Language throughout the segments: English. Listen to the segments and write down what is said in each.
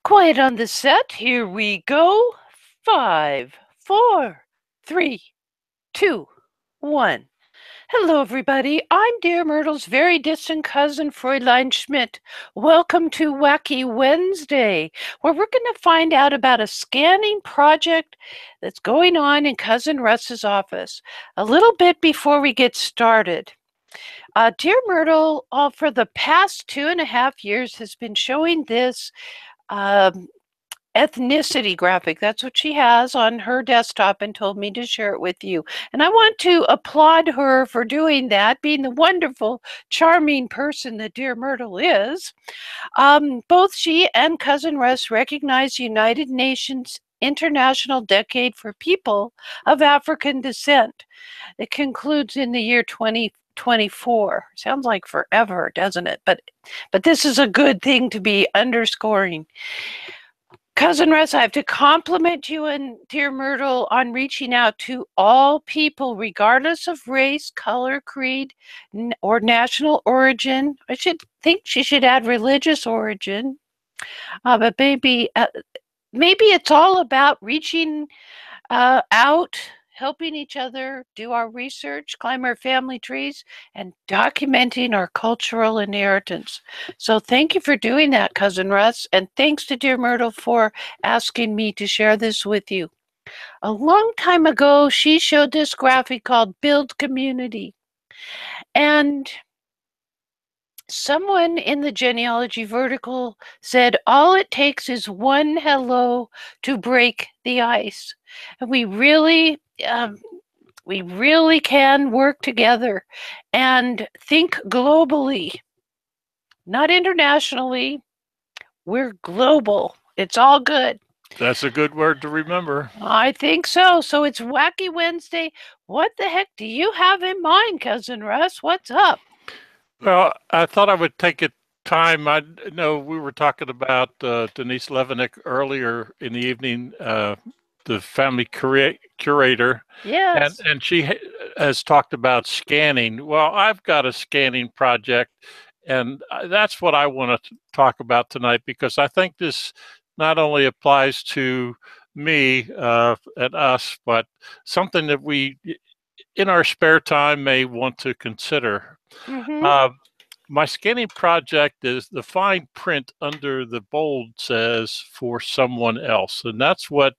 Quiet on the set. Here we go. 5, 4, 3, 2, 1. Hello, everybody. I'm Dear Myrtle's very distant cousin, Fräulein Schmidt. Welcome to Wacky Wednesday, where we're going to find out about a scanning project that's going on in Cousin Russ's office. A little bit before we get started. Dear Myrtle, for the past 2.5 years, has been showing this um, ethnicity graphic. That's what she has on her desktop and told me to share it with you. And I want to applaud her for doing that, being the wonderful, charming person that dear Myrtle is. Both she and Cousin Russ recognize the United Nations International Decade for People of African Descent. It concludes in the year 2024. Sounds like forever, doesn't it? But this is a good thing to be underscoring. Cousin Russ, I have to compliment you and dear Myrtle on reaching out to all people, regardless of race, color, creed, or national origin. I should think she should add religious origin. But maybe it's all about reaching out, helping each other do our research, climb our family trees, and documenting our cultural inheritance. So thank you for doing that, Cousin Russ, and thanks to dear Myrtle for asking me to share this with you. A long time ago, she showed this graphic called Build Community. And someone in the genealogy vertical said, all it takes is one hello to break the ice. And we really can work together and think globally, not internationally. We're global. It's all good. That's a good word to remember. I think so. So it's Wacky Wednesday. What the heck do you have in mind, Cousin Russ? What's up? Well, I thought I would take a time. I know we were talking about Denise Levenick earlier in the evening, the family curator. Yes. And she has talked about scanning. Well, I've got a scanning project, and that's what I want to talk about tonight, because I think this not only applies to me and us, but something that we, in our spare time, may want to consider. Mm-hmm. My scanning project is the fine print under the bold says for someone else. And that's what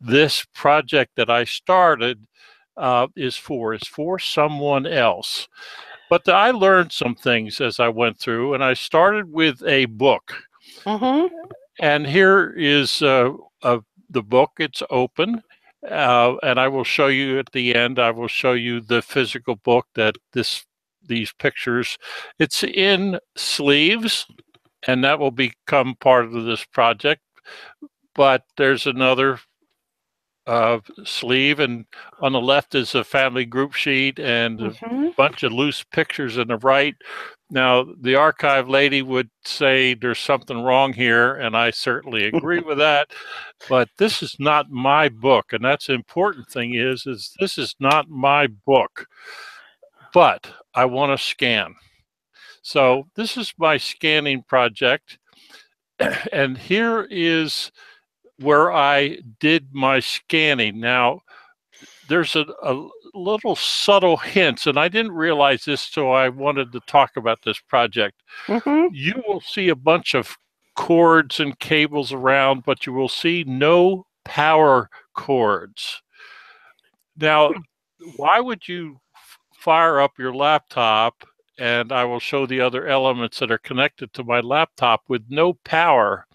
this project that I started is for someone else. But I learned some things as I went through, and I started with a book. Mm-hmm. And here is the book. It's open. And I will show you at the end, I will show you the physical book that these pictures. It's in sleeves, and that will become part of this project. But there's another sleeve, and on the left is a family group sheet and a bunch of loose pictures on the right. Now, the archive lady would say there's something wrong here, and I certainly agree with that. But this is not my book, and that's the important thing is this is not my book. But I want to scan. So this is my scanning project. And here is where I did my scanning. Now, there's a little subtle hints, and I didn't realize this till I wanted to talk about this project. Mm-hmm. You will see a bunch of cords and cables around, but you will see no power cords. Now, why would you fire up your laptop, and I will show the other elements that are connected to my laptop with no power?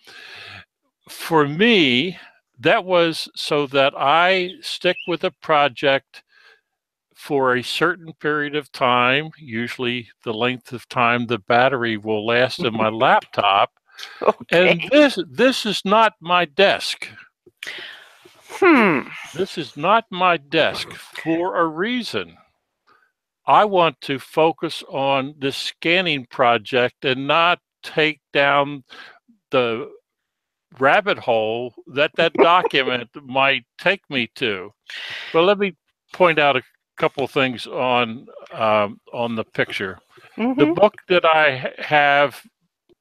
For me, that was so that I stick with a project for a certain period of time, usually the length of time the battery will last in my laptop. Okay. And this is not my desk. This is not my desk for a reason. I want to focus on the scanning project and not take down the rabbit hole that document might take me to. But let me point out a couple of things on the picture. Mm-hmm. The book that I have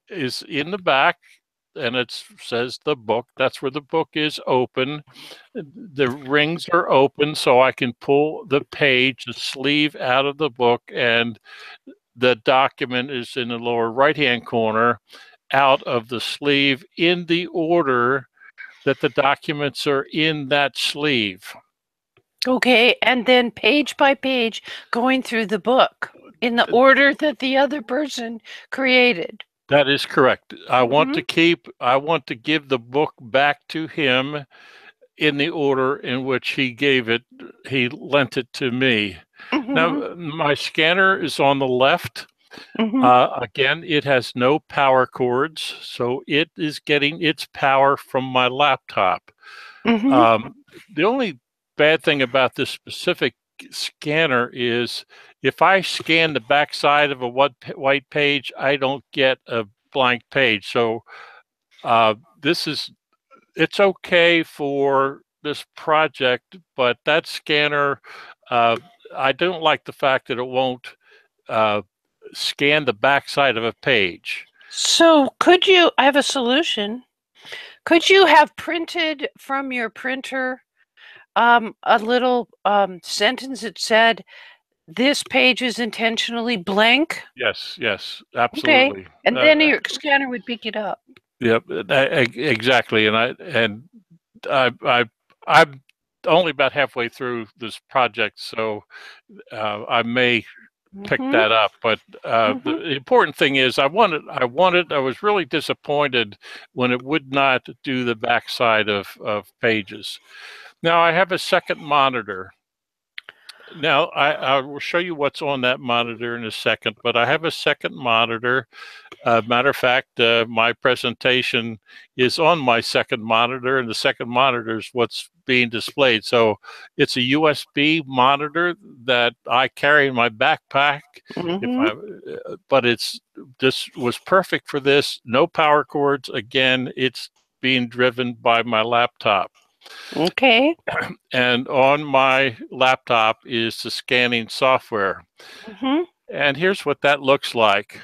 is in the back. and it says the book. That's where the book is open. The rings are open, so I can pull the page, the sleeve out of the book, and the document is in the lower right-hand corner out of the sleeve in the order that the documents are in that sleeve. Okay, and then page by page going through the book in the order that the other person created. That is correct. I want to give the book back to him in the order in which he lent it to me. Now, my scanner is on the left. Again, it has no power cords, so it is getting its power from my laptop. The only bad thing about this specific scanner is if I scan the backside of a white page, I don't get a blank page. So it's okay for this project, but that scanner, I don't like the fact that it won't scan the backside of a page. So I have a solution. Could you have printed from your printer a little sentence that said, "This page is intentionally blank"? Yes, absolutely. Okay, and then your scanner would pick it up. Yep, exactly. And I'm only about halfway through this project, so I may pick that up. But the important thing is, I was really disappointed when it would not do the backside of pages. Now I have a second monitor. Now I will show you what's on that monitor in a second, but I have a second monitor. Matter of fact, my presentation is on my second monitor, and the second monitor is what's being displayed. So it's a USB monitor that I carry in my backpack. But this was perfect for this. No power cords. Again, it's being driven by my laptop. Okay. And on my laptop is the scanning software. And here's what that looks like.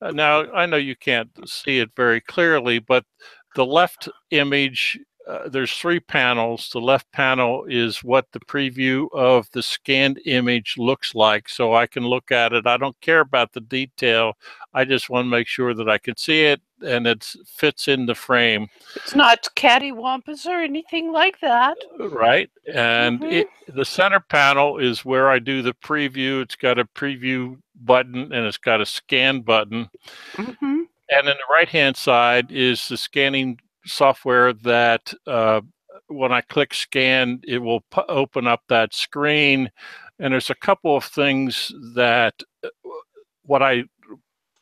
Now, I know you can't see it very clearly, but the left image, there's 3 panels. The left panel is what the preview of the scanned image looks like, so I can look at it. I don't care about the detail. I just want to make sure that I can see it and it fits in the frame. It's not cattywampus or anything like that. Right. And the center panel is where I do the preview. It's got a preview button and it's got a scan button. And then the right-hand side is the scanning software that when I click scan, it will open up that screen. And there's a couple of things that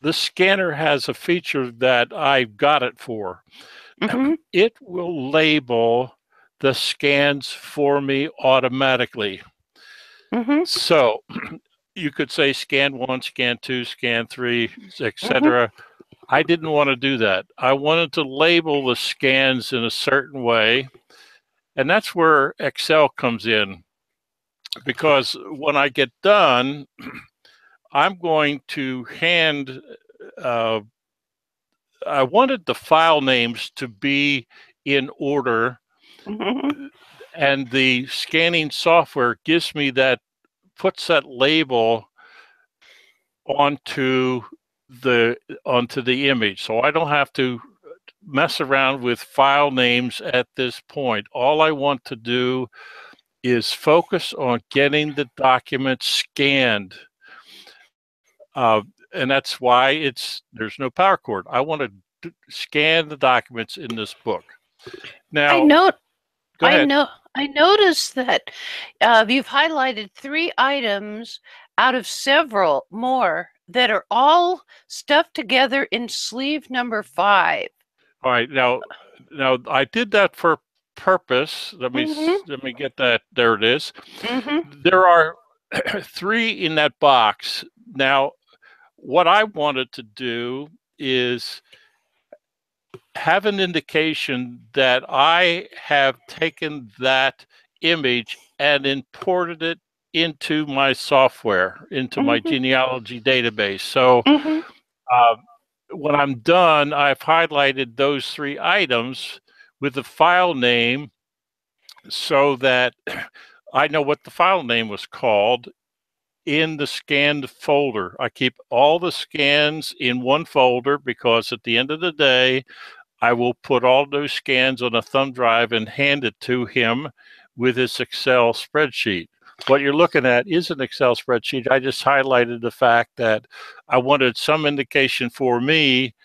this scanner has a feature that I got it for. It will label the scans for me automatically. So you could say scan 1, scan 2, scan 3, etc. I didn't want to do that. I wanted to label the scans in a certain way. And that's where Excel comes in. Because when I get done, I'm going to I wanted the file names to be in order. And the scanning software puts that label onto the image. So I don't have to mess around with file names at this point. All I want to do is focus on getting the document scanned. And that's why there's no power cord. I want to scan the documents in this book. Now, I noticed that you've highlighted 3 items out of several more that are all stuffed together in sleeve number 5. All right, now I did that for purpose. Let me get that. There it is. There are 3 in that box. Now, what I wanted to do is have an indication that I have taken that image and imported it into my software, into my genealogy database. So when I'm done, I've highlighted those 3 items with the file name so that I know what the file name was called in the scanned folder. I keep all the scans in one folder because at the end of the day, I will put all those scans on a thumb drive and hand it to him with his Excel spreadsheet. What you're looking at is an Excel spreadsheet. I just highlighted the fact that I wanted some indication for me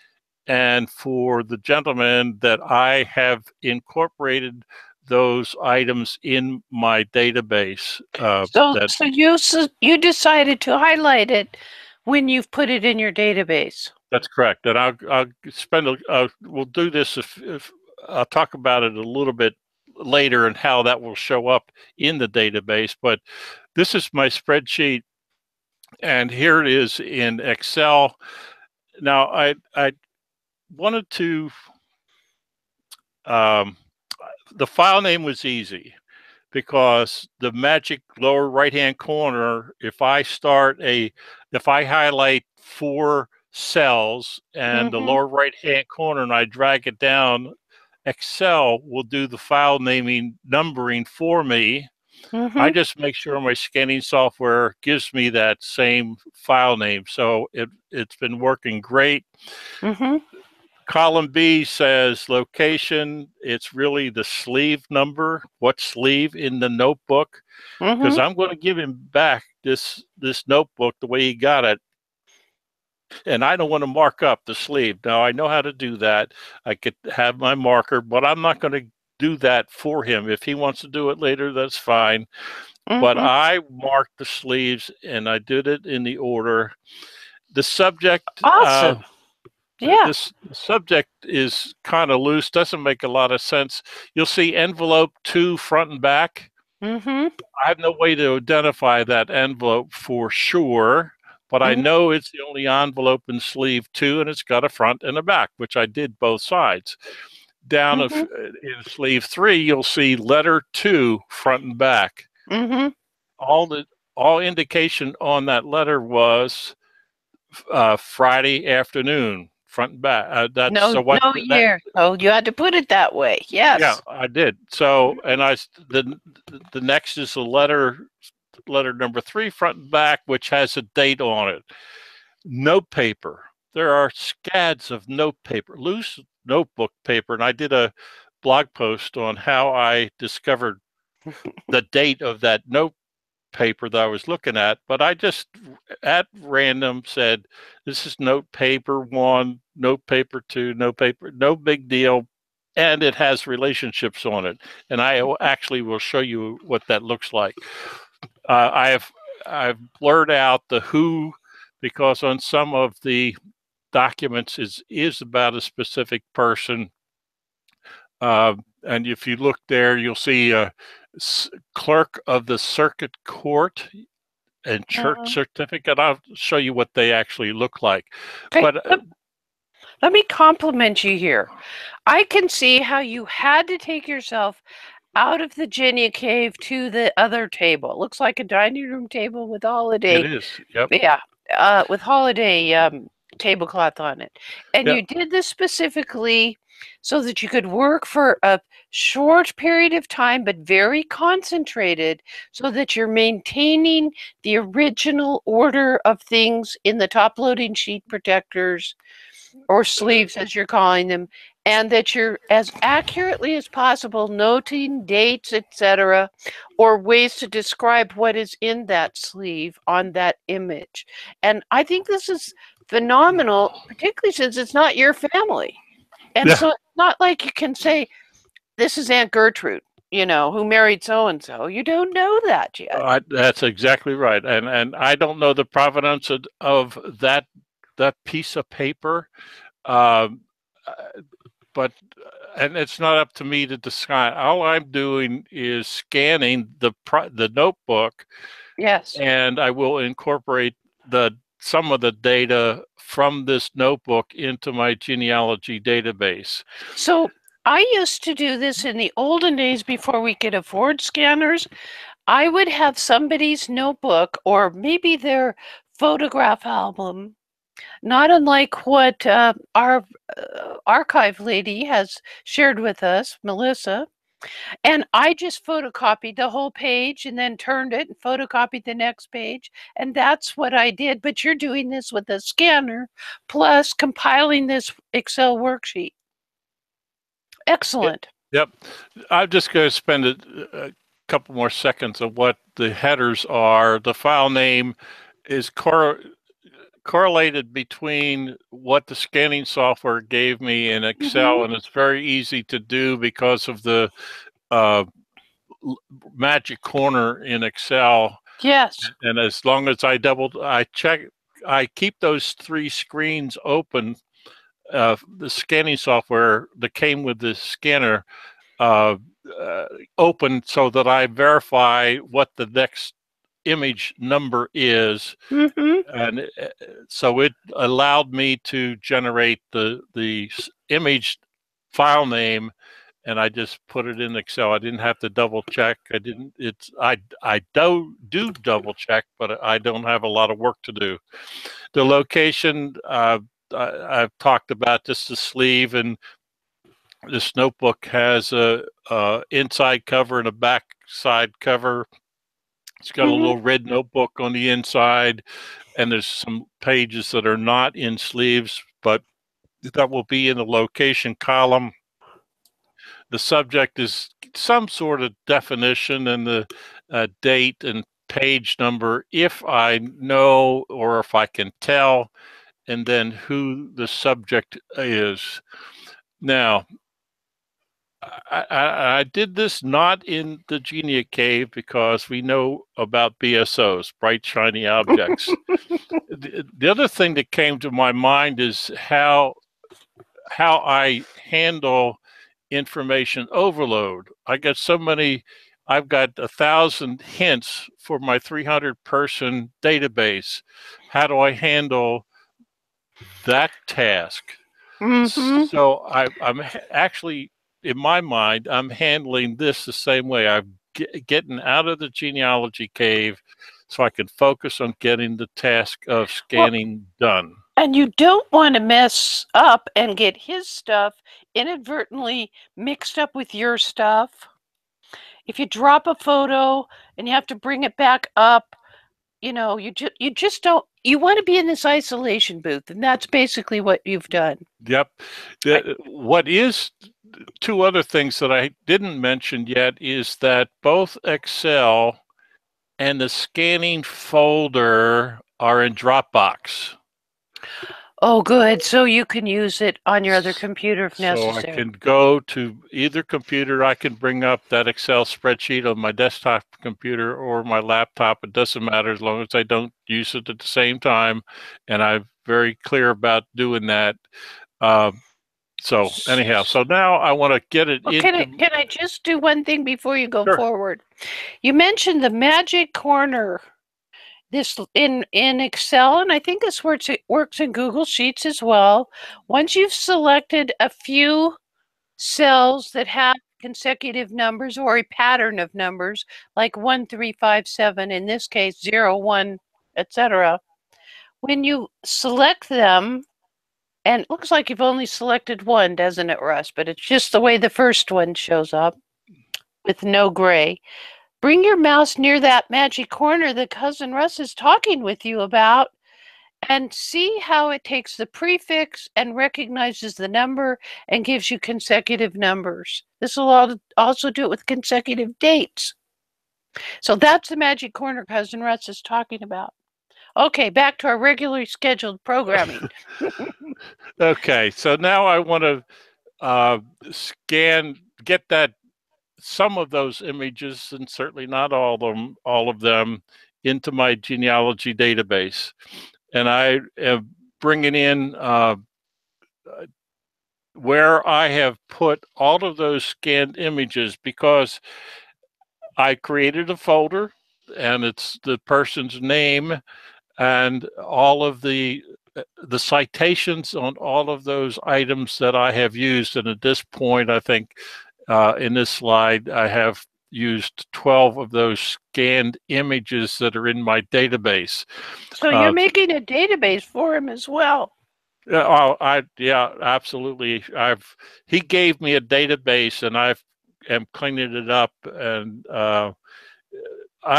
and for the gentleman that I have incorporated those items in my database. So you decided to highlight it when you've put it in your database. That's correct. And I'll spend we'll do this if I'll talk about it a little bit later and how that will show up in the database. But this is my spreadsheet, and here it is in Excel. Now I wanted to the file name was easy because the magic lower right hand corner, if I highlight 4 cells and the lower right hand corner and I drag it down, Excel will do the file naming numbering for me. I just make sure my scanning software gives me that same file name. So it's been working great. Column B says location. It's really the sleeve number, what sleeve in the notebook, because I'm going to give him back this notebook the way he got it. And I don't want to mark up the sleeve. Now, I know how to do that. I could have my marker, but I'm not going to do that for him. If he wants to do it later, that's fine. But I marked the sleeves, and I did it in the order. The subject... Awesome. Yeah. This subject is kind of loose, doesn't make a lot of sense. You'll see envelope 2 front and back. I have no way to identify that envelope for sure, but I know it's the only envelope in sleeve 2, and it's got a front and a back, which I did both sides. Down in sleeve 3, you'll see letter 2 front and back. All indication on that letter was Friday afternoon. Front and back. Year. Oh, you had to put it that way. Yes. Yeah, I did. So, and the next is the letter number 3, front and back, which has a date on it. Note paper. There are scads of note paper, loose notebook paper, and I did a blog post on how I discovered the date of that note paper that I was looking at, but I just at random said, this is note paper 1, note paper 2, note paper, no big deal. And it has relationships on it. And I actually will show you what that looks like. I've blurred out the who because on some of the documents is about a specific person. And if you look there, you'll see clerk of the circuit court and church certificate. I'll show you what they actually look like. Okay. But let me compliment you here. I can see how you had to take yourself out of the Genia cave to the other table. It looks like a dining room table with holiday. It is. Yep. Yeah. With holiday tablecloth on it. And you did this specifically so that you could work for a short period of time, but very concentrated, so that you're maintaining the original order of things in the top loading sheet protectors or sleeves, as you're calling them, and that you're as accurately as possible noting dates, etc., or ways to describe what is in that sleeve on that image. And I think this is phenomenal, particularly since it's not your family. And so it's not like you can say, this is Aunt Gertrude, who married so-and-so. You don't know that yet. That's exactly right. And I don't know the provenance of that piece of paper. But it's not up to me to decide. All I'm doing is scanning the notebook. Yes. And I will incorporate some of the data from this notebook into my genealogy database. So I used to do this in the olden days before we could afford scanners. I would have somebody's notebook or maybe their photograph album Not unlike what our archive lady has shared with us, Melissa. And I just photocopied the whole page and then turned it and photocopied the next page. And that's what I did. But you're doing this with a scanner plus compiling this Excel worksheet. Excellent. Yep. I'm just going to spend a couple more seconds on what the headers are. The file name is correlated between what the scanning software gave me in Excel, and it's very easy to do because of the magic corner in Excel. Yes. And as long as I keep those three screens open. The scanning software that came with the scanner open so that I verify what the next image number is. And so it allowed me to generate the image file name, and I just put it in Excel. I didn't have to double check. I do double check, but I don't have a lot of work to do. The location, I've talked about just the sleeve, and this notebook has a inside cover and a back side cover. It's got a little red notebook on the inside, and there's some pages that are not in sleeves, but that will be in the location column. The subject is some sort of definition, and the date and page number, if I know or if I can tell, and then who the subject is. Now, I did this not in the Genia Cave because we know about BSOs, bright, shiny objects. The other thing that came to my mind is how I handle information overload. I've got 1,000 hints for my 300-person database. How do I handle that task? So I'm actually, in my mind, I'm handling this the same way. I'm getting out of the genealogy cave so I can focus on getting the task of scanning done. And you don't want to mess up and get his stuff inadvertently mixed up with your stuff. If you drop a photo and you have to bring it back up, you know, you just don't, you want to be in this isolation booth, and that's basically what you've done. Yep. What is two other things that I didn't mention yet is that both Excel and the scanning folder are in Dropbox. Oh, good. So you can use it on your other computer if necessary. So I can go to either computer. I can bring up that Excel spreadsheet on my desktop computer or my laptop. It doesn't matter as long as I don't use it at the same time. And I'm very clear about doing that. So anyhow, so now I want to get it into... Can I just do one thing before you go forward? You mentioned the magic corner. This in Excel, and I think this works in Google Sheets as well. Once you've selected a few cells that have consecutive numbers or a pattern of numbers, like 1, 3, 5, 7, in this case 0, 1, etc. When you select them, and it looks like you've only selected one, doesn't it, Russ? But it's just the way the first one shows up with no gray. Bring your mouse near that magic corner that Cousin Russ is talking with you about, and see how it takes the prefix and recognizes the number and gives you consecutive numbers. This will also do it with consecutive dates. So that's the magic corner Cousin Russ is talking about. Okay, back to our regularly scheduled programming. Okay, so now I want to get some of those images, and certainly not all of them, into my genealogy database. And I am bringing in where I have put all of those scanned images, because I created a folder, and it's the person's name and all of the citations on all of those items that I have used. And at this point, I think in this slide, I have used 12 of those scanned images that are in my database. So you're making a database for him as well. Yeah, absolutely. He gave me a database, and I am cleaning it up, and I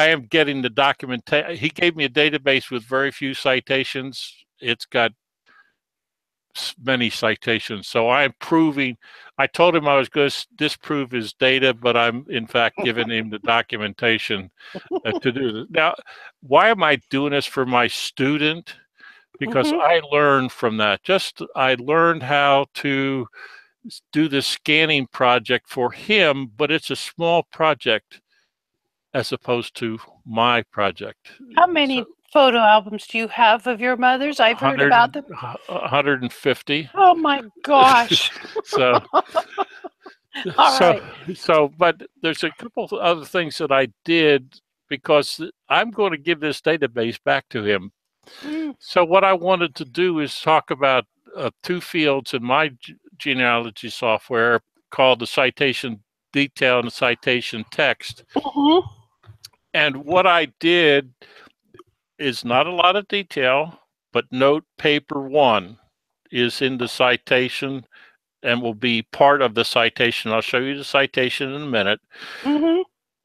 am getting the documentation. He gave me a database with very few citations. It's got many citations. So I'm proving, I told him I was going to disprove his data, but I'm in fact giving him the documentation to do this. Now, why am I doing this for my student? Because I learned from that. I learned how to do the scanning project for him, but it's a small project as opposed to my project. How many photo albums do you have of your mother's? I've heard about them. 150. Oh my gosh. But there's a couple of other things that I did because I'm going to give this database back to him. So what I wanted to do is talk about two fields in my genealogy software called the citation detail and the citation text. And what I did is not a lot of detail, but note paper 1 is in the citation and will be part of the citation. I'll show you the citation in a minute.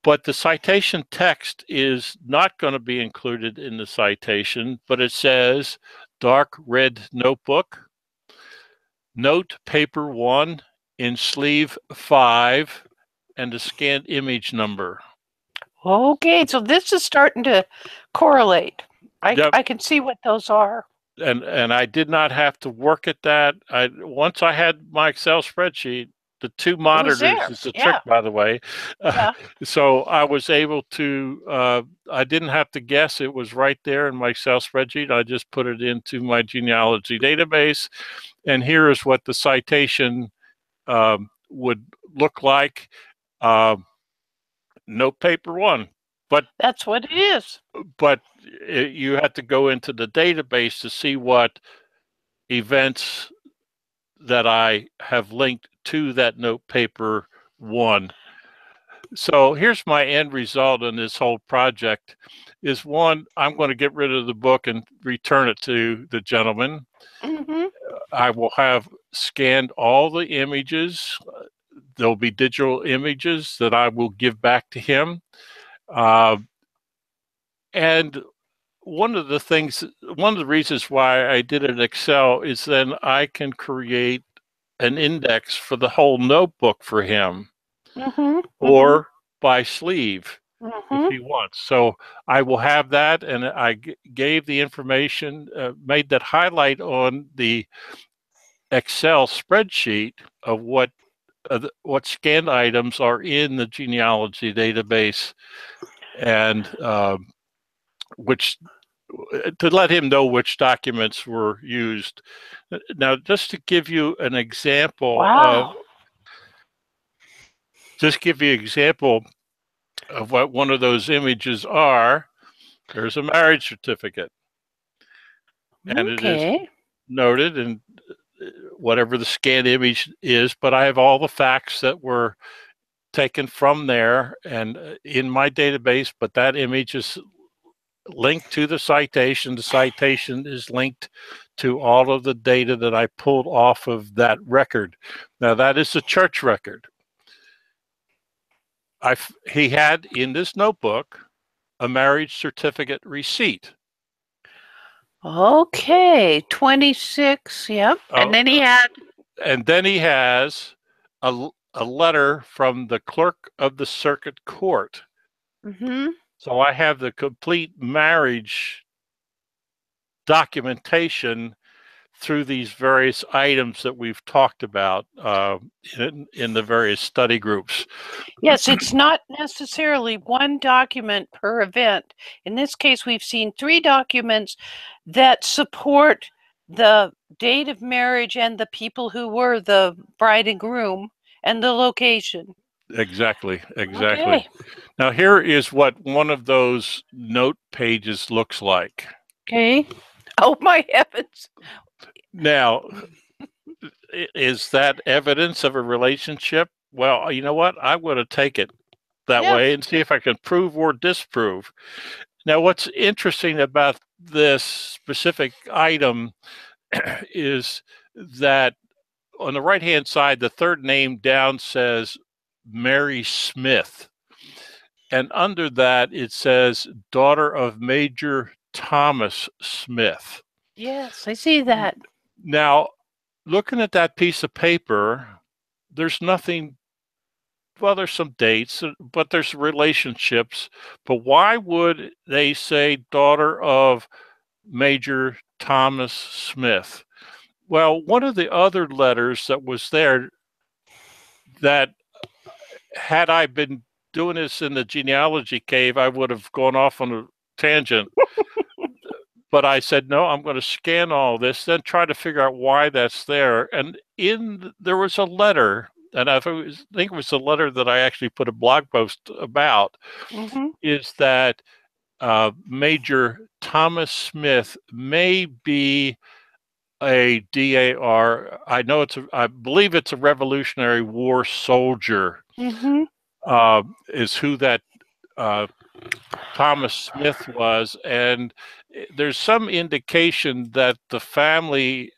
But the citation text is not going to be included in the citation, but it says dark red notebook, note paper 1 in sleeve 5, and the scanned image number. Okay, so this is starting to correlate. I can see what those are. And I did not have to work at that. Once I had my Excel spreadsheet, the two monitors is a trick, by the way. So I was able to, I didn't have to guess. It was right there in my Excel spreadsheet. I just put it into my genealogy database. And here is what the citation would look like. Note paper 1. But that's what it is. But you have to go into the database to see what events that I have linked to that note paper 1. So here's my end result in this whole project is 1, I'm going to get rid of the book and return it to the gentleman. I will have scanned all the images. There'll be digital images that I will give back to him. And one of the reasons why I did it in Excel is then I can create an index for the whole notebook for him, or by sleeve if he wants. So I will have that, and I gave the information, made that highlight on the Excel spreadsheet of what scanned items are in the genealogy database, and which to let him know which documents were used. Now, just to give you an example of what one of those images are, there's a marriage certificate. And it is noted in whatever the scanned image is, but I have all the facts that were taken from there and in my database, but that image is linked to the citation. The citation is linked to all of the data that I pulled off of that record. Now, that is a church record. He had in this notebook a marriage certificate receipt. Okay, 26, yep. And then he had... And then he has a letter from the clerk of the circuit court. So I have the complete marriage documentation through these various items that we've talked about in the various study groups. Yes, it's not necessarily one document per event. In this case, we've seen 3 documents that support the date of marriage and the people who were the bride and groom and the location. Exactly. Okay. Now, here is what one of those note pages looks like. Okay. Oh, my heavens. Now, is that evidence of a relationship? Well, you know what? I'm going to take it that way and see if I can prove or disprove. Now, what's interesting about this specific item is that on the right-hand side, the third name down says Mary Smith. And under that, it says daughter of Major Thomas Smith. Yes, I see that. Now, looking at that piece of paper, there's nothing, well, there's some dates, but there's relationships. But why would they say daughter of Major Thomas Smith? Well, one of the other letters that was there, that had I been doing this in the genealogy cave, I would have gone off on a tangent. But I said, no, I'm going to scan all this, then try to figure out why that's there. And there was a letter, and I think it was the letter that I actually put a blog post about, is that Major Thomas Smith may be a DAR. I believe it's a Revolutionary War soldier. Is who that Thomas Smith was, and there's some indication that the family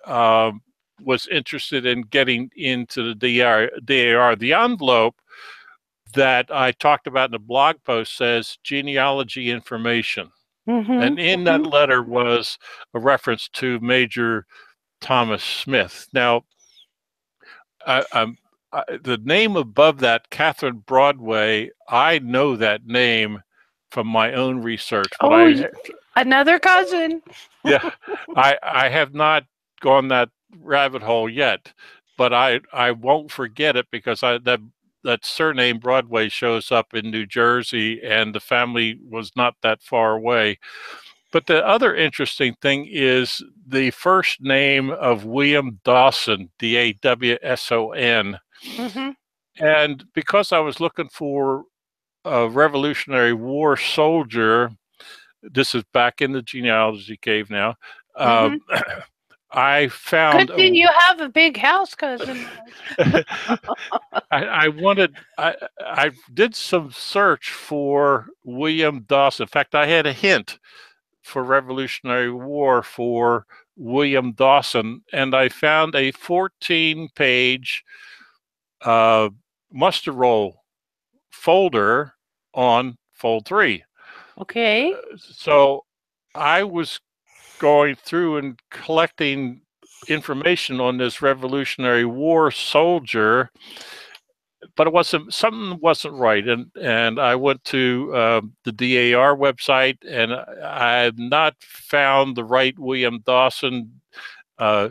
was interested in getting into the DAR. The envelope that I talked about in the blog post says genealogy information. And in that letter was a reference to Major Thomas Smith. Now, the name above that, Catherine Broadway, I know that name from my own research. But another cousin. Yeah, I have not gone that rabbit hole yet, but I won't forget it because that surname Broadway shows up in New Jersey, and the family was not that far away. But the other interesting thing is the first name of William Dawson, Dawson. And because I was looking for a Revolutionary War soldier, this is back in the genealogy cave now, I found... Good thing you have a big house, cousin. I did some search for William Dawson. In fact, I had a hint for Revolutionary War for William Dawson, and I found a 14-page muster roll folder on fold 3. Okay. So I was going through and collecting information on this Revolutionary War soldier, but something wasn't right, and I went to the DAR website, and I have not found the right William Dawson.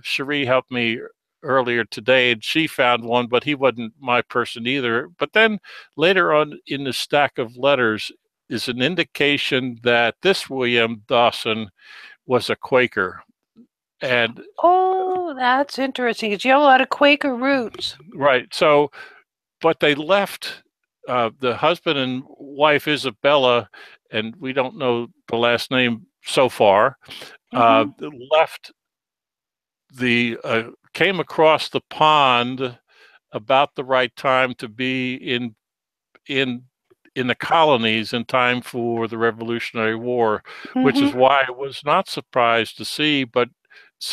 Cherie helped me earlier today, and she found one, but he wasn't my person either. But then later on in the stack of letters is an indication that this William Dawson was a Quaker. And that's interesting, because you have a lot of Quaker roots. Right. So, but they left, the husband and wife Isabella, and we don't know the last name so far, left came across the pond about the right time to be in the colonies in time for the Revolutionary War, which is why I was not surprised to see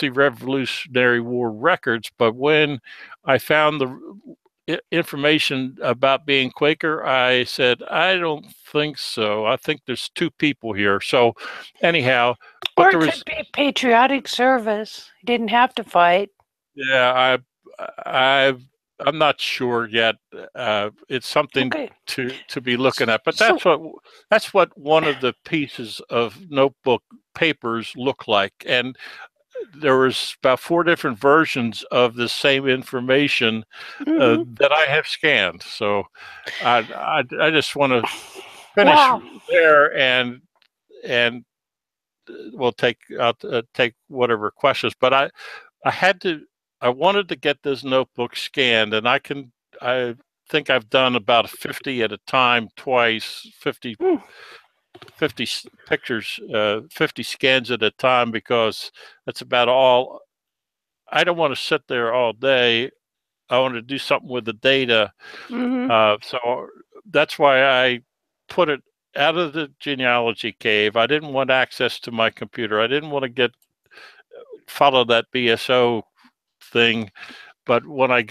Revolutionary War records. But when I found the information about being Quaker, I said, I don't think so. I think there's two people here. So anyhow, but there could be patriotic service. You didn't have to fight. Yeah, I'm not sure yet. It's something to be looking at. But that's what one of the pieces of notebook papers look like. And there was about 4 different versions of the same information that I have scanned. So I just want to finish there, and we'll take whatever questions. But I wanted to get this notebook scanned, and I think I've done about 50 at a time twice, 50 pictures, 50 scans at a time, because that's about all. I don't want to sit there all day to do something with the data. Mm-hmm. So that's why I put it out of the genealogy cave. I didn't want access to my computer. I didn't want to follow that BSO thing. But when I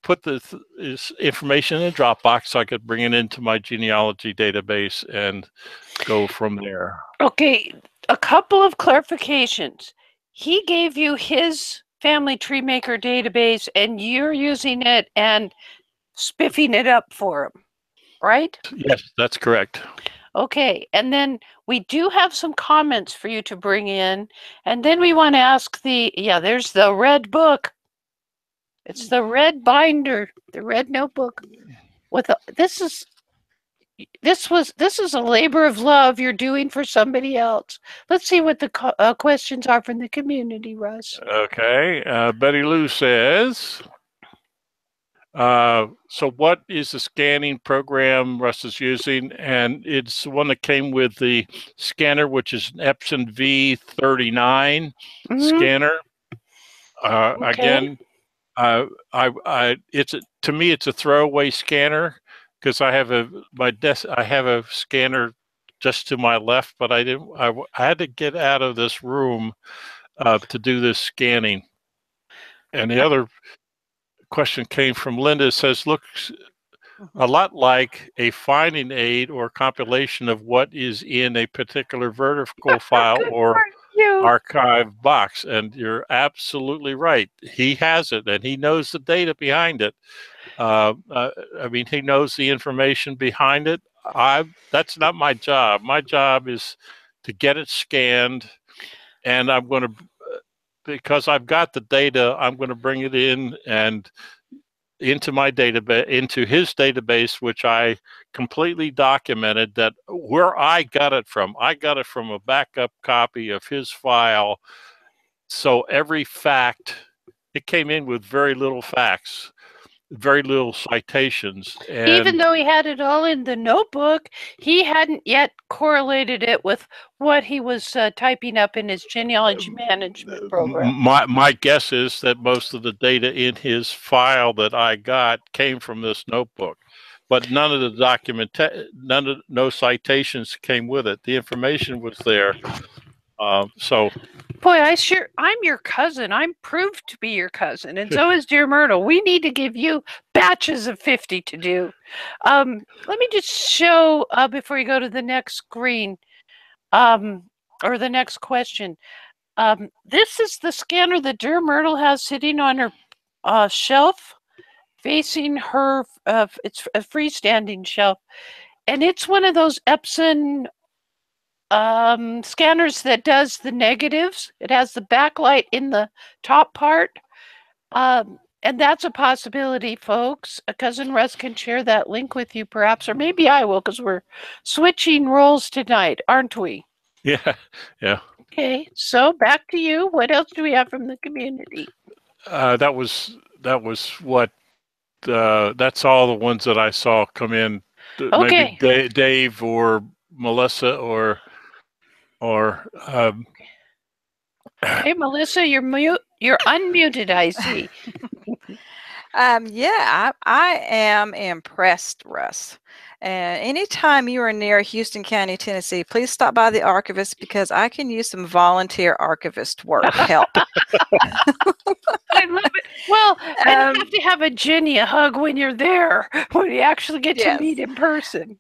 put this information in a Dropbox so I could bring it into my genealogy database and go from there. Okay, a couple of clarifications. He gave you his Family Tree Maker database, and you're using it and spiffing it up for him, right? Yes, that's correct. Okay, and then we do have some comments for you to bring in, and then we want to ask there's the red book. It's the red binder, the red notebook. This is a labor of love you're doing for somebody else. Let's see what the questions are from the community, Russ. Okay, Betty Lou says, so what is the scanning program Russ is using? And it's the one that came with the scanner, which is an Epson V39 scanner. Okay. Again, to me, it's a throwaway scanner because I have a scanner just to my left, but I had to get out of this room to do this scanning. And the other question came from Linda. It says, looks a lot like a finding aid or compilation of what is in a particular vertical file or archive box. And you're absolutely right. He has it and he knows the data behind it. I mean, he knows the information behind it. That's not my job. My job is to get it scanned, and I'm going to, because I've got the data, I'm going to bring it in and into my database, into his database, which I completely documented that where I got it from. I got it from a backup copy of his file. So every fact, it came in with very little facts, very little citations. And even though he had it all in the notebook, he hadn't yet correlated it with what he was typing up in his genealogy management program. My guess is that most of the data in his file that I got came from this notebook, but none of the no citations came with it. The information was there. So boy, I'm your cousin. I'm proved to be your cousin, and so is dear Myrtle. We need to give you batches of 50 to do. Let me just show before you go to the next screen, or the next question. This is the scanner that dear Myrtle has sitting on her shelf, facing her. It's a freestanding shelf, and it's one of those Epson scanners that does the negatives. It has the backlight in the top part. And that's a possibility, folks. Cousin Russ can share that link with you, perhaps, or maybe I will, because we're switching roles tonight, aren't we? Yeah, yeah. Okay, so back to you. What else do we have from the community? That was what. That's all the ones that I saw come in. Okay. Maybe Dave or Melissa or. Hey, Melissa, you're unmuted, I see. Yeah, I am impressed, Russ. And anytime you are near Houston County, Tennessee, please stop by the archivist because I can use some volunteer archivist work help. I love it. Well, and you have to have a Jenny a hug when you're there, when you actually get to meet in person.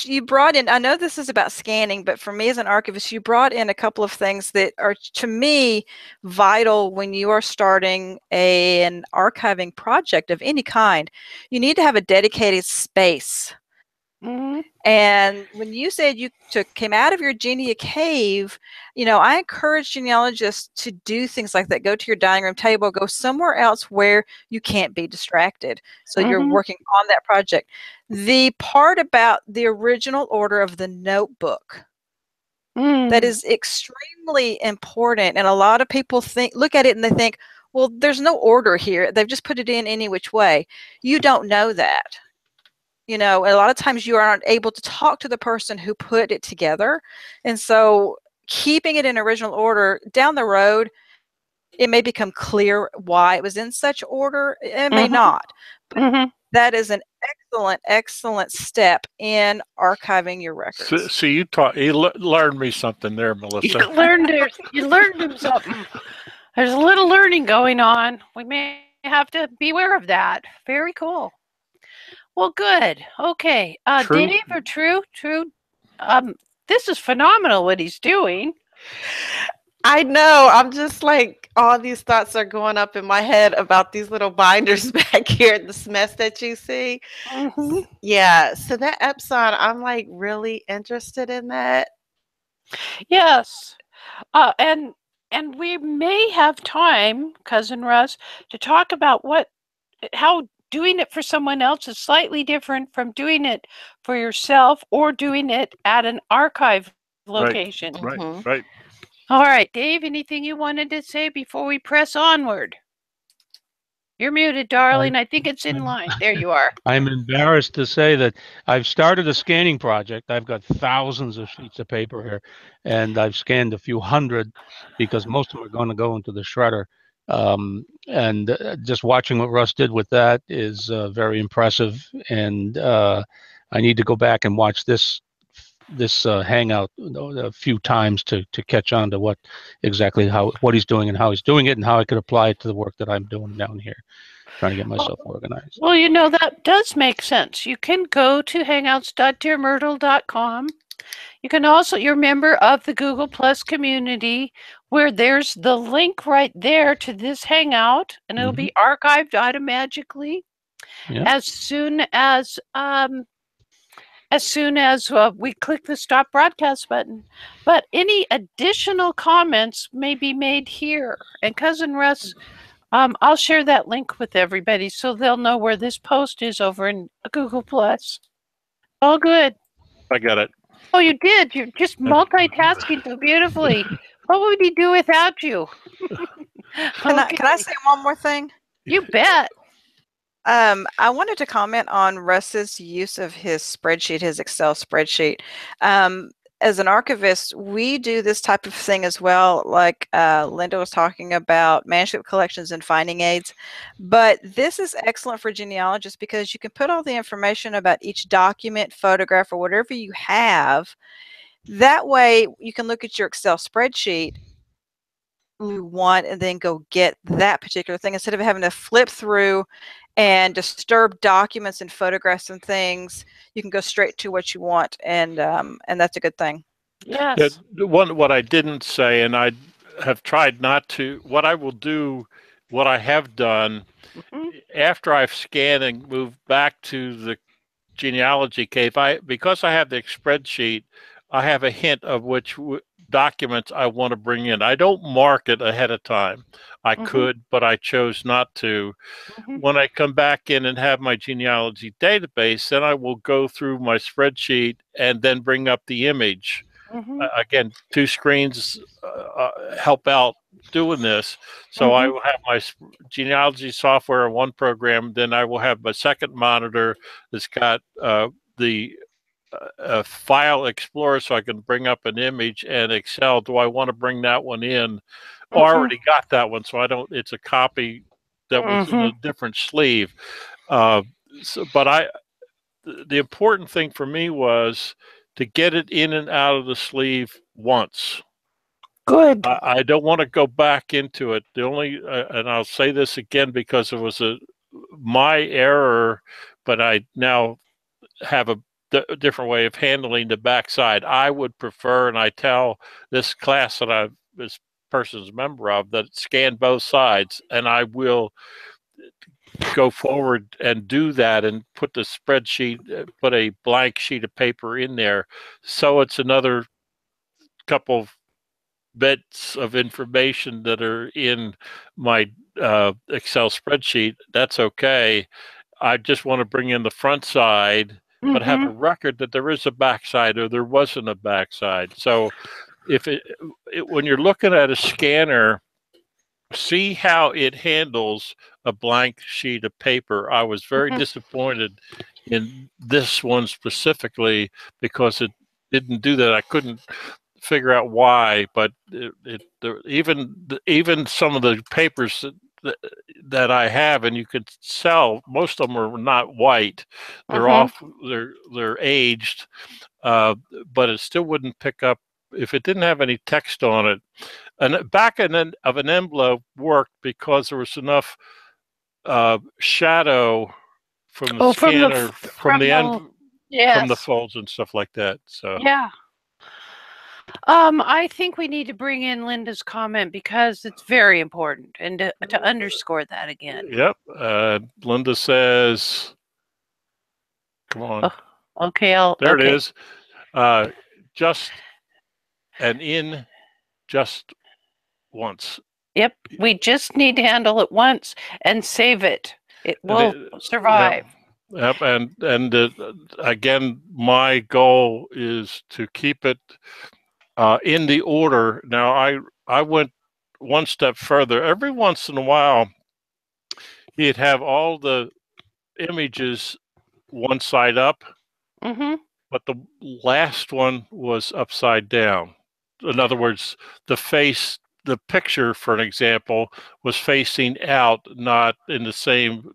You brought in, I know this is about scanning, but for me as an archivist, you brought in a couple of things that are, to me, vital when you are starting an archiving project of any kind. You need to have a dedicated space. Mm-hmm. And when you said you came out of your Genia cave, you know, I encourage genealogists to do things like that. Go to your dining room table, go somewhere else where you can't be distracted. So you're working on that project. The part about the original order of the notebook, that is extremely important. And a lot of people look at it and they think, well, there's no order here. They've just put it in any which way. You don't know that. You know, a lot of times you aren't able to talk to the person who put it together. And so keeping it in original order down the road, it may become clear why it was in such order. It may not. But that is an excellent step in archiving your records. So you learned me something there, Melissa. You learned something. There's a little learning going on. We may have to be aware of that. Very cool. Well, good. Okay. Dave or True? This is phenomenal what he's doing. I know. I'm just like, all these thoughts are going up in my head about these little binders back here, this mess that you see. Yeah. So that Epson, I'm like really interested in that. Yes. And we may have time, Cousin Russ, to talk about how doing it for someone else is slightly different from doing it for yourself or doing it at an archive location. Right. All right, Dave, anything you wanted to say before we press onward? You're muted, darling. I think it's in line. There you are. I'm embarrassed to say that I've started a scanning project. I've got thousands of sheets of paper here, and I've scanned a few hundred because most of them are going to go into the shredder. And just watching what Russ did with that is very impressive. And I need to go back and watch this hangout a few times to catch on to what he's doing and how he's doing it and how I could apply it to the work that I'm doing down here, trying to get myself organized. Well, that does make sense. You can go to hangouts.dearmyrtle.com. You can also, you're a member of the Google Plus community, where there's the link right there to this hangout, and it'll be archived automatically as soon as we click the stop broadcast button. But any additional comments may be made here. And Cousin Russ, I'll share that link with everybody so they'll know where this post is over in Google Plus. All good. I got it. Oh, you did. You're just multitasking so beautifully. What would he do without you? Can I say one more thing? You bet. I wanted to comment on Russ's use of his spreadsheet, his Excel spreadsheet. As an archivist, we do this type of thing as well, like Linda was talking about manuscript collections and finding aids. But this is excellent for genealogists because you can put all the information about each document, photograph, or whatever you have. That way, you can look at your Excel spreadsheet you want and then go get that particular thing instead of having to flip through and disturb documents and photographs and things. You can go straight to what you want, and that's a good thing. Yes. What I didn't say, and I have tried not to, what I will do, what I have done, after I've scanned and moved back to the genealogy cave, because I have the spreadsheet, I have a hint of which documents I want to bring in. I don't mark it ahead of time. I could, but I chose not to. When I come back in and have my genealogy database, then I will go through my spreadsheet and then bring up the image. Again, two screens help out doing this. So I will have my genealogy software in one program, then I will have my second monitor that's got the file explorer so I can bring up an image, and Excel. Do I want to bring that one in? I already got that one, so I don't. It's a copy that was in a different sleeve. But the important thing for me was to get it in and out of the sleeve once. Good. I don't want to go back into it. The only, and I'll say this again because it was my error, but I now have a different way of handling the backside. I would prefer, and I tell this class that this person's a member of, that scan both sides, and I will go forward and do that and put the spreadsheet, put a blank sheet of paper in there. So it's another couple of bits of information that are in my Excel spreadsheet. That's okay. I just want to bring in the front side, but have a record that there is a backside or there wasn't a backside. So if when you're looking at a scanner, see how it handles a blank sheet of paper. I was very disappointed in this one specifically because it didn't do that. I couldn't figure out why, but even some of the papers that I have, and you could sell, most of them are not white. They're they're aged, but it still wouldn't pick up if it didn't have any text on it. And back of an envelope worked because there was enough shadow from the scanner, from the folds and stuff like that. So yeah. I think we need to bring in Linda's comment because it's very important, and to underscore that again. Yep. Linda says, come on. Oh, okay. There it is. Just and in just once. Yep. We just need to handle it once and save it. It will survive. Yep. And again, my goal is to keep it in the order. Now, I went one step further. Every once in a while, he'd have all the images one side up, but the last one was upside down. In other words, the picture, for an example, was facing out, not in the same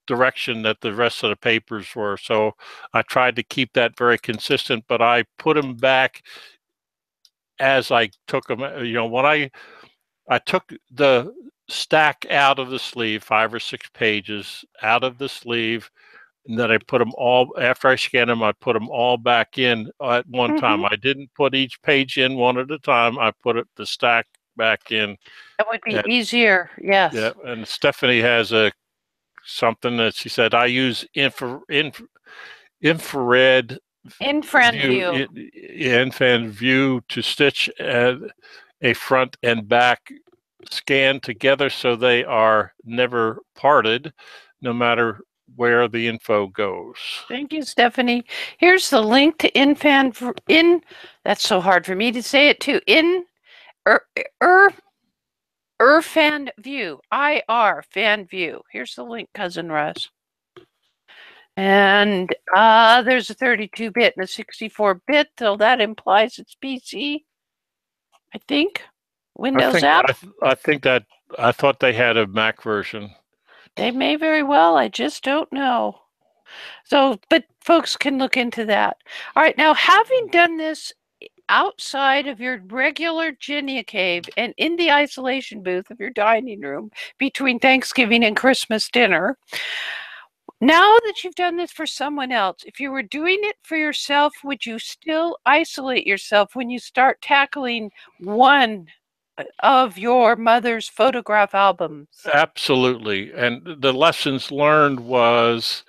direction that the rest of the papers were. So I tried to keep that very consistent, but I put them back as I took them. When I took the stack out of the sleeve, 5 or 6 pages out of the sleeve, and then I put them all, after I scanned them, I put them all back in at one time. I didn't put each page in one at a time. I put the stack back in. That would be easier, yes. Yeah, and Stephanie has something that she said, I use infrared view to stitch a front and back scan together so they are never parted, no matter where the info goes. Thank you, Stephanie. Here's the link to that's so hard for me to say it too. Fan View, IR Fan View. Here's the link, Cousin Russ. And there's a 32-bit and a 64-bit, so that implies it's PC. I think Windows app. I thought they had a Mac version. They may very well. I just don't know. So, but folks can look into that. All right, now having done this outside of your regular Ginia cave and in the isolation booth of your dining room between Thanksgiving and Christmas dinner, now that you've done this for someone else, if you were doing it for yourself, would you still isolate yourself when you start tackling one of your mother's photograph albums? Absolutely. And the lessons learned was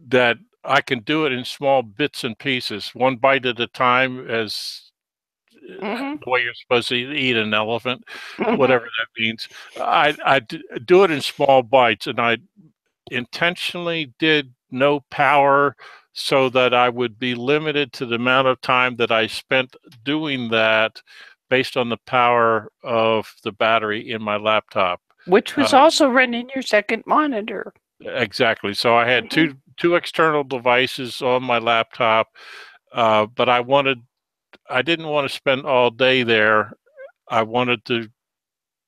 that I can do it in small bits and pieces, one bite at a time, as the way you're supposed to eat an elephant, whatever that means. I do it in small bites, and I intentionally did no power so that I would be limited to the amount of time that I spent doing that based on the power of the battery in my laptop. Which was also running your second monitor. Exactly. So I had two external devices on my laptop, but I didn't want to spend all day there. I wanted to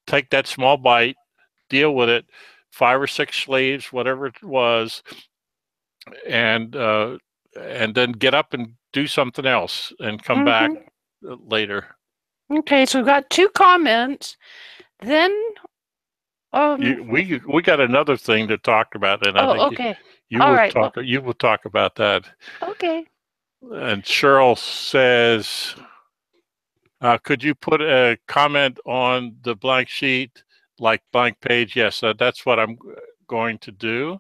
take that small bite, deal with it, 5 or 6 slaves, whatever it was, and then get up and do something else and come back later. Okay, so we've got 2 comments. Then we got another thing to talk about, and I think you will talk about that. Okay. And Cheryl says, could you put a comment on the blank sheet, like blank page? Yes, that's what I'm going to do.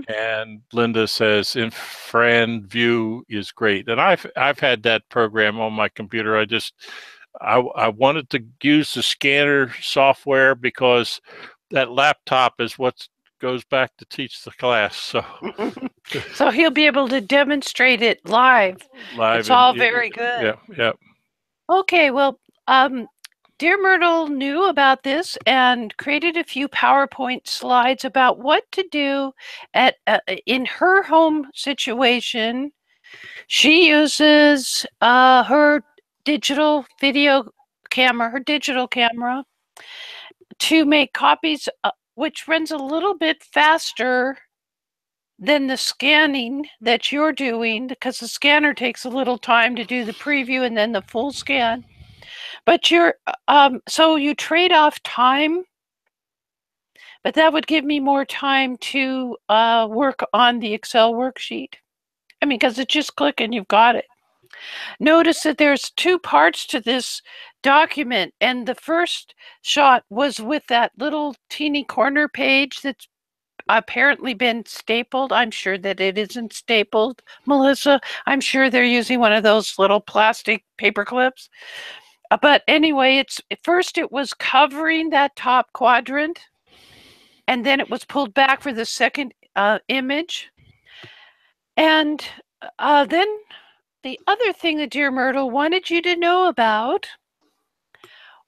And Linda says, Infran View is great. And I've had that program on my computer. I wanted to use the scanner software because that laptop is what goes back to teach the class. So, so he'll be able to demonstrate it live. It's all very good. Yeah. Okay, well, Dear Myrtle knew about this and created a few PowerPoint slides about what to do in her home situation. She uses her digital video camera, her digital camera, to make copies, which runs a little bit faster than the scanning that you're doing, because the scanner takes a little time to do the preview and then the full scan. But so you trade off time, but that would give me more time to work on the Excel worksheet. I mean, because it's just click and you've got it. Notice that there's two parts to this document, and the first shot was with that little teeny corner page that's apparently been stapled. I'm sure that it isn't stapled, Melissa. I'm sure they're using one of those little plastic paper clips. But anyway, first it was covering that top quadrant, and then it was pulled back for the second image. And then the other thing that Dear Myrtle wanted you to know about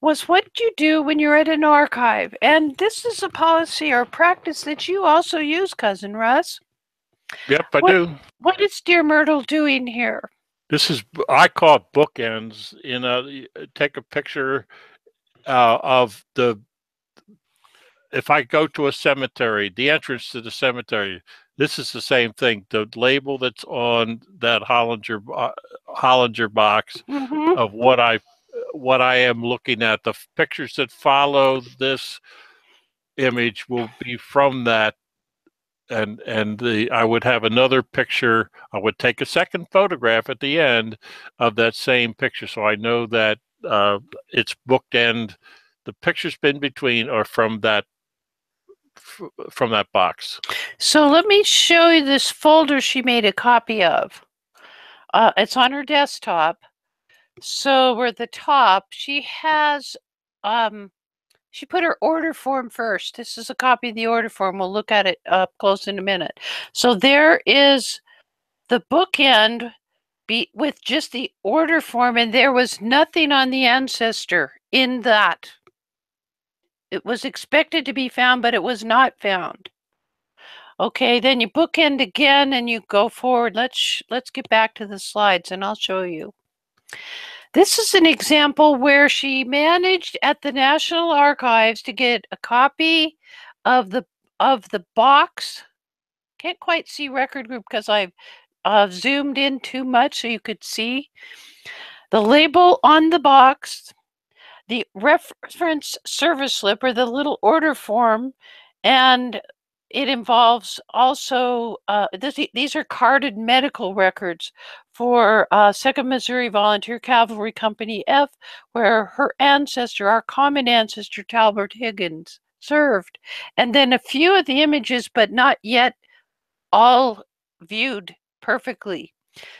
was what you do when you're at an archive. And this is a policy or practice that you also use, Cousin Russ. Yep, I do. What is Dear Myrtle doing here? This is, I call it bookends. Take a picture of if I go to a cemetery, the entrance to the cemetery, this is the same thing. The label that's on that Hollinger box of what I am looking at. The pictures that follow this image will be from that, and I would have another picture. I would take a second photograph at the end of that same picture, so I know that it's bookend. The pictures in between are from that box. So let me show you this folder she made a copy of. It's on her desktop. So we're at the top. She has, she put her order form first. This is a copy of the order form. We'll look at it up close in a minute. So there is the bookend with just the order form, and there was nothing on the ancestor in that. It was expected to be found, but it was not found. Okay, then you bookend again and you go forward. Let's get back to the slides and I'll show you. This is an example where she managed at the National Archives to get a copy of the box. Can't quite see record group because I've zoomed in too much so you could see the label on the box, the reference service slip or the little order form, and it involves also, these are carded medical records for 2nd Missouri Volunteer Cavalry Company F, where her ancestor, our common ancestor, Talbot Higgins, served. And then a few of the images, but not yet all viewed perfectly.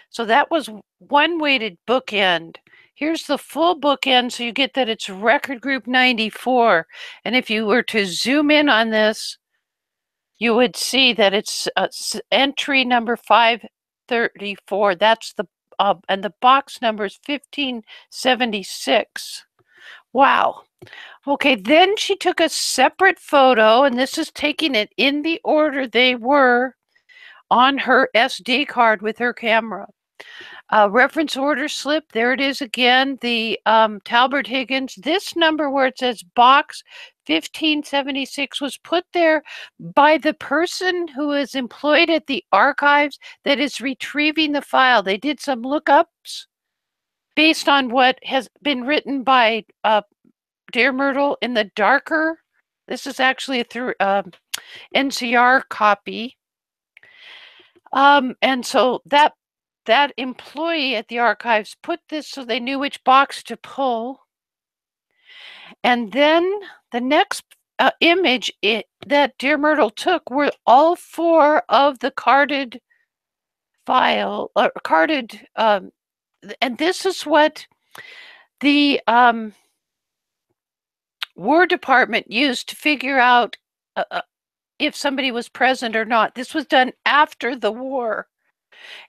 So that was one weighted bookend. Here's the full bookend, so you get that it's record group 94. And if you were to zoom in on this, you would see that it's entry number 534. That's the and the box number is 1576. Wow. Okay, then she took a separate photo, and this is taking it in the order they were on her SD card with her camera. Reference order slip, there it is again, the Talbot Higgins. This number where it says box 1576 was put there by the person who is employed at the archives that is retrieving the file. They did some lookups based on what has been written by Dear Myrtle in the darker. This is actually a NCR copy. And so that employee at the archives put this so they knew which box to pull. And then the next image that Dear Myrtle took were all 4 of the carded file, and this is what the War Department used to figure out if somebody was present or not. This was done after the war.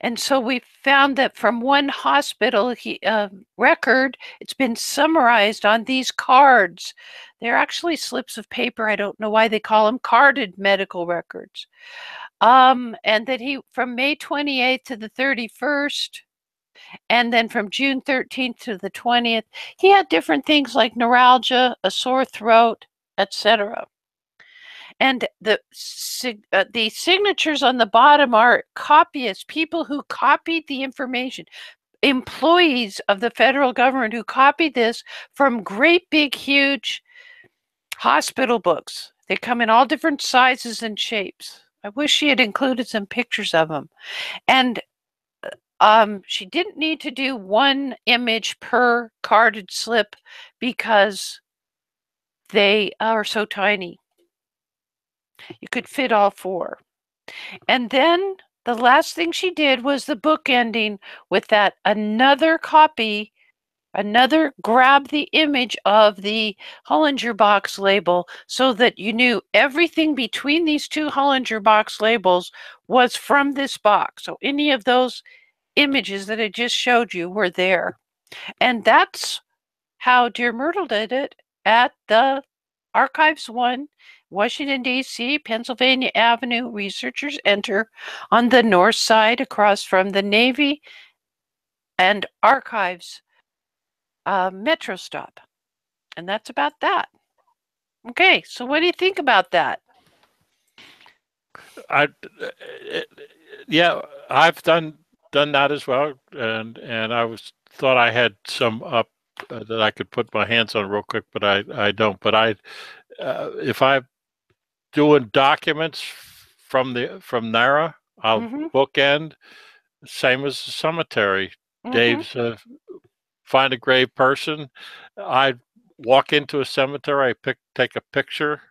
And so we found that from one hospital record, it's been summarized on these cards. They're actually slips of paper. I don't know why they call them carded medical records. And that from May 28th to the 31st, And then from June 13th to the 20th, he had different things like neuralgia, a sore throat, etc. And the signatures on the bottom are copyists, people who copied the information, employees of the federal government who copied this from great big, huge hospital books. They come in all different sizes and shapes. I wish she had included some pictures of them. And she didn't need to do one image per carded slip because they are so tiny. You could fit all 4. And then the last thing she did was the book ending with that another copy, grab the image of the Hollinger box label so that you knew everything between these 2 Hollinger box labels was from this box. So any of those images that I just showed you were there. And that's how Dear Myrtle did it at the Archives 1, Washington, D.C., Pennsylvania Avenue. Researchers enter on the north side across from the Navy and Archives metro stop. And that's about that. Okay, so what do you think about that? Yeah, I've done that as well, and I thought I had some up that I could put my hands on real quick, but I don't. But if I'm doing documents from NARA, I'll bookend. Same as the cemetery. Dave's find a grave person. I walk into a cemetery. I take a picture,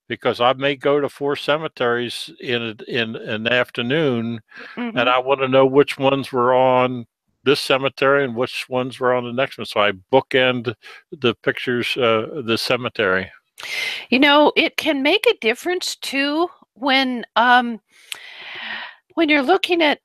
because I may go to 4 cemeteries in an afternoon, and I want to know which ones were on this cemetery and which ones were on the next one. So I bookend the pictures, the cemetery. You know, it can make a difference too when you're looking at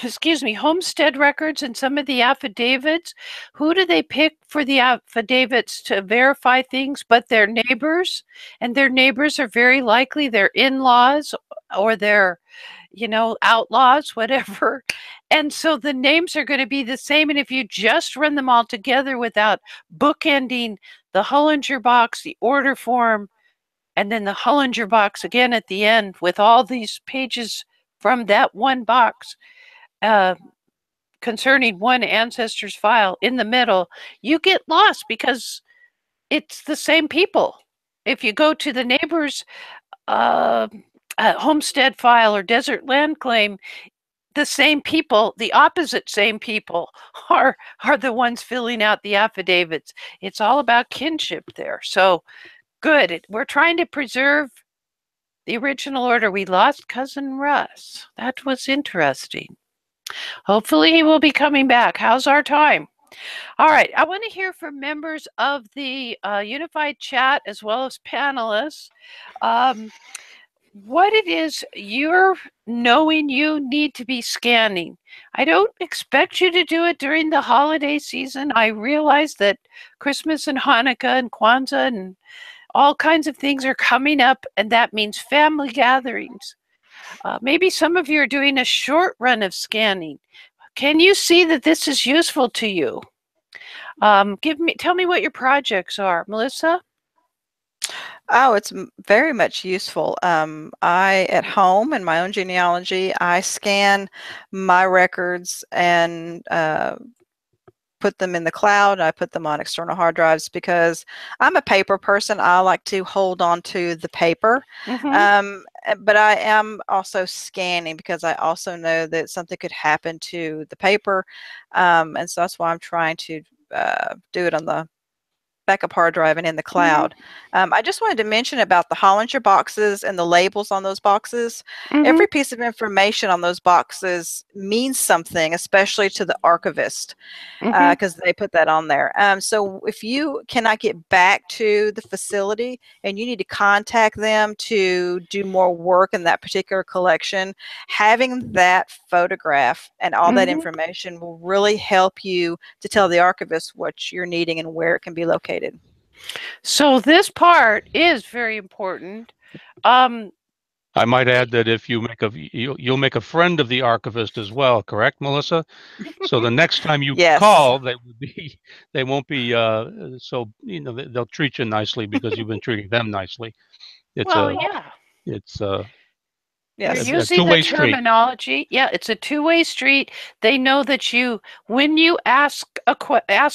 excuse me, homestead records and some of the affidavits. Who do they pick for the affidavits to verify things but their neighbors? And their neighbors are very likely their in-laws or their, outlaws, whatever. And so the names are going to be the same. And if you just run them all together without bookending the Hollinger box, the order form, and then the Hollinger box again at the end with all these pages from that one box, concerning one ancestor's file in the middle, you get lost because it's the same people. If you go to the neighbor's homestead file or desert land claim, the same people, the opposite same people, are the ones filling out the affidavits. It's all about kinship there. So good. We're trying to preserve the original order. We lost Cousin Russ. That was interesting. Hopefully he will be coming back. How's our time? All right. I want to hear from members of the unified chat as well as panelists. What it is you're knowing you need to be scanning. I don't expect you to do it during the holiday season. I realize that Christmas and Hanukkah and Kwanzaa and all kinds of things are coming up, and that means family gatherings. Maybe some of you are doing a short run of scanning. Can you see that this is useful to you? Tell me what your projects are, Melissa. Oh, it's very much useful. I, at home in my own genealogy, I scan my records and put them in the cloud. I put them on external hard drives because I'm a paper person. I like to hold on to the paper. But I am also scanning because I also know that something could happen to the paper. And so that's why I'm trying to do it on the backup hard drive and in the cloud. I just wanted to mention about the Hollinger boxes and the labels on those boxes. Every piece of information on those boxes means something, especially to the archivist, because they put that on there. So if you cannot get back to the facility and you need to contact them to do more work in that particular collection, having that photograph and all that information will really help you to tell the archivist what you're needing and where it can be located. So this part is very important. I might add that if you make you'll make a friend of the archivist as well, correct, Melissa? So the next time you Yes. call, they won't be so they'll treat you nicely because you've been treating them nicely. It's Yes. You're a using the two-way street. terminology. Yeah, it's a two-way street. They know that when you ask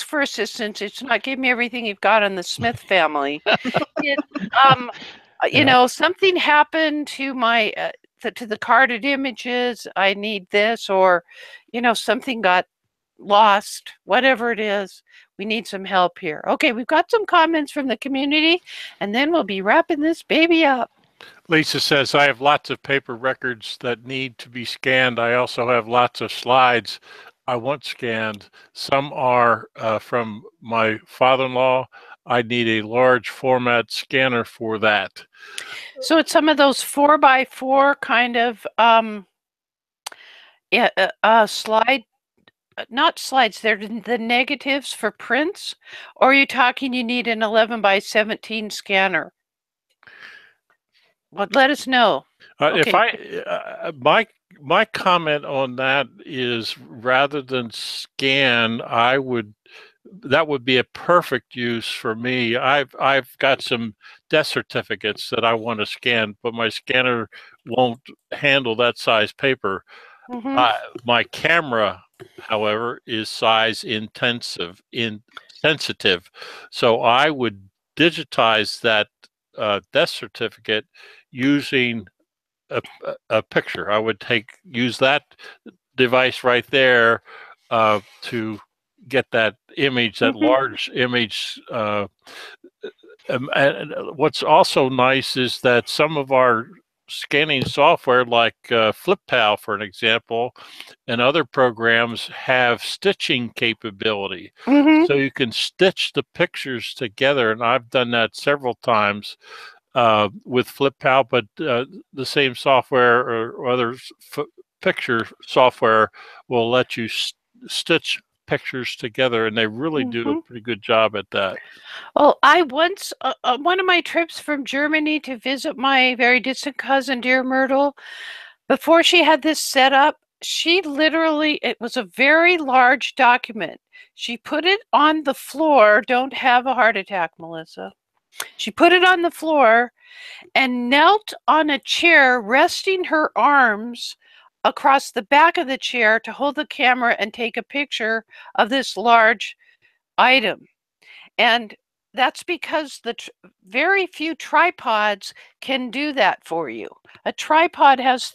for assistance, it's not give me everything you've got on the Smith family. It's something happened to my to the carded images. I need this, or something got lost. Whatever it is, we need some help here. Okay, we've got some comments from the community, and then we'll be wrapping this baby up. Lisa says, I have lots of paper records that need to be scanned. I also have lots of slides I want scanned. Some are from my father-in-law. I need a large format scanner for that. So it's some of those 4x4 kind of slide, not slides, they're the negatives for prints, or are you talking you need an 11x17 scanner? Well, let us know. Okay. If my comment on that is, rather than scan, that would be a perfect use for me. I've got some death certificates that I want to scan, but my scanner won't handle that size paper. My camera, however, is size sensitive, so I would digitize that death certificate using a picture. I would use that device right there to get that image, that large image. And what's also nice is that some of our scanning software, like FlipPal, for an example, and other programs have stitching capability. So you can stitch the pictures together, and I've done that several times with FlipPal, but the same software or other picture software will let you stitch pictures together, and they really do a pretty good job at that. Well, I once, one of my trips from Germany to visit my very distant cousin, dear Myrtle, before she had this set up, she literally, it was a very large document. She put it on the floor. Don't have a heart attack, Melissa. She put it on the floor and knelt on a chair, resting her arms across the back of the chair to hold the camera and take a picture of this large item. And that's because very few tripods can do that for you. A tripod has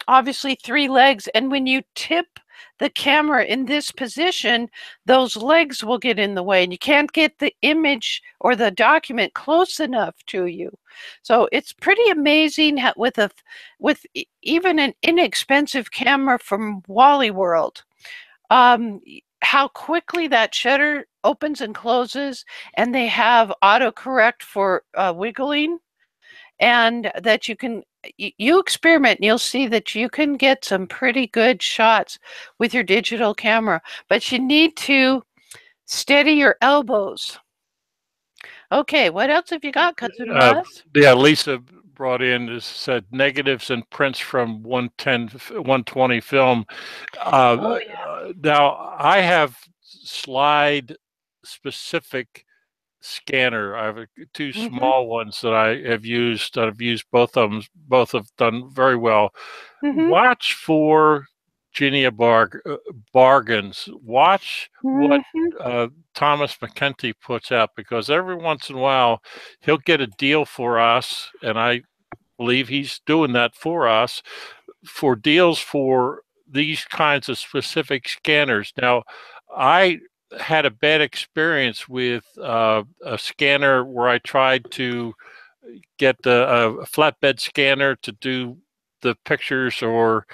obviously three legs, and when you tip the camera in this position, those legs will get in the way, and you can't get the image or the document close enough to you. So it's pretty amazing with even an inexpensive camera from Wally World, how quickly that shutter opens and closes, and they have autocorrect for wiggling, and that you experiment and you'll see that you can get some pretty good shots with your digital camera, but you need to steady your elbows. Okay, what else have you got, Cousin Russ? Yeah, Lisa brought in, said negatives and prints from 120 film. Now, I have slide specific scanner. I have two small ones that I have used. I've used both of them. Both have done very well. Watch for Genia bargains. Watch what Thomas McKenty puts out, because every once in a while he'll get a deal for us, and I believe he's doing that for us, for deals for these kinds of specific scanners. Now, I had a bad experience with a scanner where I tried to get a flatbed scanner to do the pictures or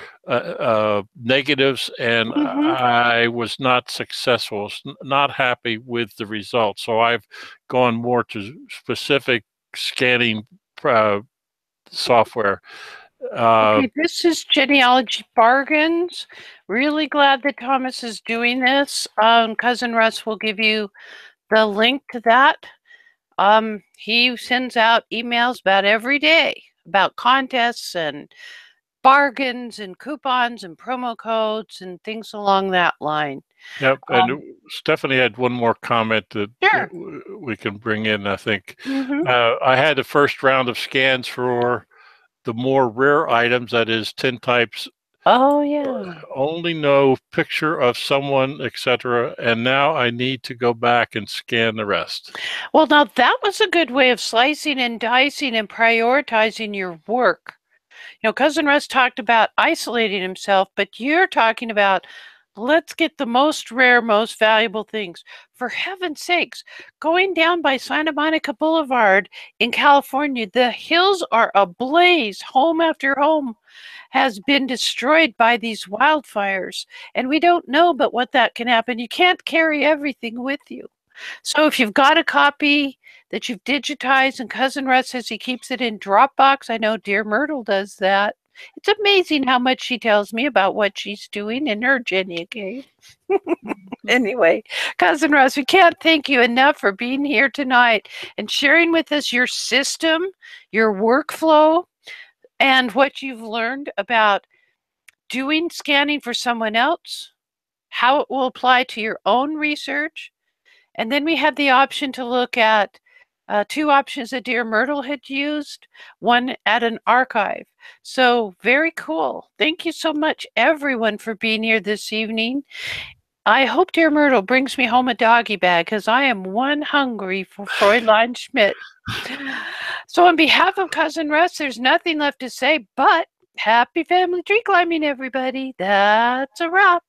negatives, and I was not successful, not happy with the results. So I've gone more to specific scanning software. Okay, this is Genealogy Bargains. Really glad that Thomas is doing this. Cousin Russ will give you the link to that. He sends out emails about every day about contests and bargains and coupons and promo codes and things along that line. Yep. And Stephanie had one more comment that Sure. we can bring in, I think. Mhm. I had the first round of scans for the more rare items, that is tintypes. Oh, yeah. Only no picture of someone, etc. And now I need to go back and scan the rest. Well, now that was a good way of slicing and dicing and prioritizing your work. You know, Cousin Russ talked about isolating himself, but you're talking about let's get the most rare, most valuable things. For heaven's sakes, going down by Santa Monica Boulevard in California, the hills are ablaze. Home after home has been destroyed by these wildfires, and we don't know but what that can happen. You can't carry everything with you. So if you've got a copy that you've digitized, and Cousin Russ says he keeps it in Dropbox, I know Dear Myrtle does that. It's amazing how much she tells me about what she's doing in her Jenny cave. Anyway, Cousin Russ, we can't thank you enough for being here tonight and sharing with us your system, your workflow, and what you've learned about doing scanning for someone else, how it will apply to your own research. And then we had the option to look at two options that Dear Myrtle had used, one at an archive. So very cool. Thank you so much, everyone, for being here this evening. I hope Dear Myrtle brings me home a doggy bag because I am one hungry for Fräulein Schmidt. So on behalf of Cousin Russ, there's nothing left to say but happy family tree climbing, everybody. That's a wrap.